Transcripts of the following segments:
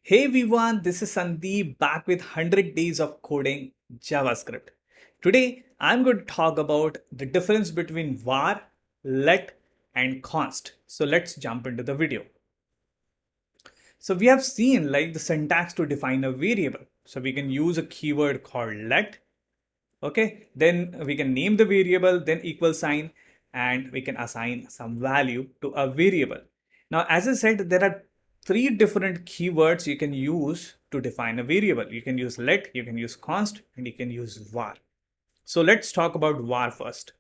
Hey everyone, this is Sandeep back with 100 days of coding JavaScript. Today I'm going to talk about the difference between var, let and const. So let's jump into the video. So we have seen like the syntax to define a variable. So we can use a keyword called let. Okay, then we can name the variable, then equal sign, and we can assign some value to a variable. Now, as I said, there are three different keywords you can use to define a variable. You can use let, you can use const, and you can use var. So let's talk about var first.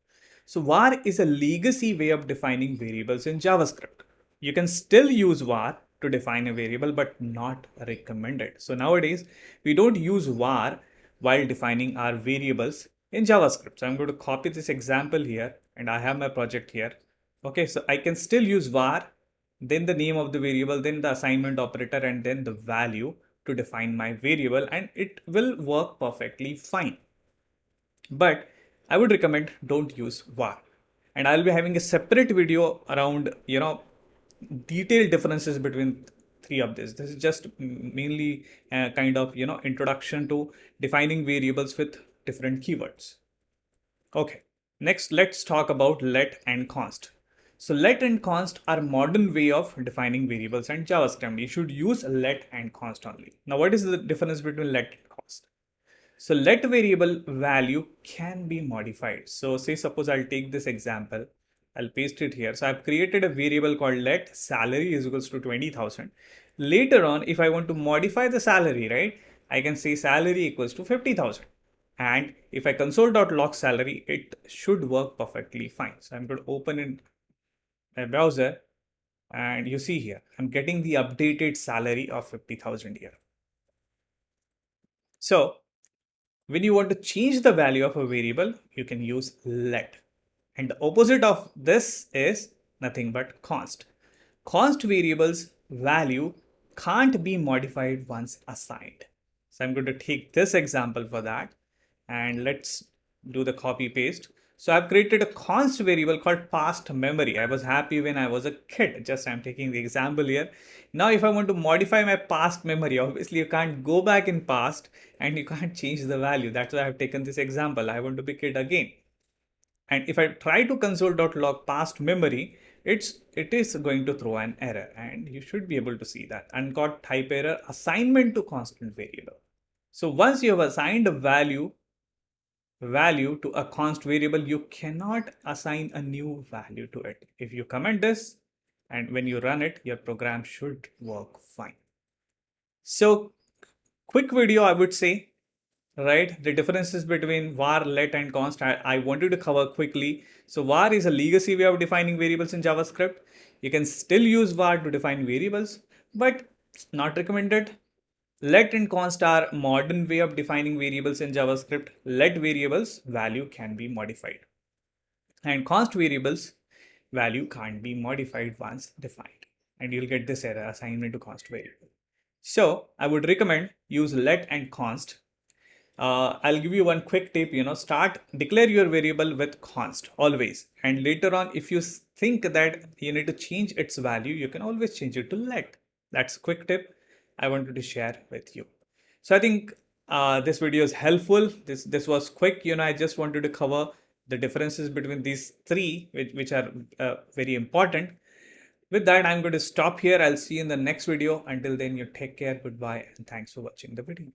So var is a legacy way of defining variables in JavaScript. You can still use var to define a variable, but not recommended. So nowadays, we don't use var while defining our variables in JavaScript. So I'm going to copy this example here, and I have my project here. Okay, so I can still use var, then the name of the variable, then the assignment operator, and then the value to define my variable, and it will work perfectly fine. But I would recommend don't use var. And I'll be having a separate video around, detailed differences between three of this. This is just mainly a kind of, introduction to defining variables with different keywords. Okay, next let's talk about let and const. So let and const are modern way of defining variables and JavaScript. You should use let and const only. Now, what is the difference between let and const? So let variable value can be modified. So say suppose I'll take this example, I'll paste it here. So I've created a variable called let salary is equals to 20,000. Later on, if I want to modify the salary, right, I can say salary equals to 50,000. And if I console.log salary, it should work perfectly fine. So I'm going to open in my browser and you see here, I'm getting the updated salary of 50,000 here. So when you want to change the value of a variable, you can use let. And the opposite of this is nothing but const. Const variables value can't be modified once assigned. So I'm going to take this example for that and let's do the copy paste. So I've created a const variable called past memory. I was happy when I was a kid. Just I'm taking the example here. Now, if I want to modify my past memory, obviously you can't go back in past and you can't change the value. That's why I've taken this example. I want to be kid again. And if I try to console.log past memory, it is going to throw an error and you should be able to see that uncaught type error assignment to constant variable. So once you have assigned a value to a const variable, you cannot assign a new value to it. If you comment this and when you run it, your program should work fine. So quick video, I would say, right? The differences between var, let and const, I wanted to cover quickly. So var is a legacy way of defining variables in JavaScript. You can still use var to define variables, but not recommended. Let and const are modern way of defining variables in JavaScript. Let variables value can be modified. And const variables value can't be modified once defined. And you'll get this error assignment to const variable. So I would recommend use let and const. I'll give you one quick tip, declare your variable with const always. And later on, if you think that you need to change its value, you can always change it to let. That's a quick tip I wanted to share with you. So I think this video is helpful. This was quick. I just wanted to cover the differences between these three, which are very important. With that, I'm going to stop here. I'll see you in the next video. Until then, you take care. Goodbye. And thanks for watching the video.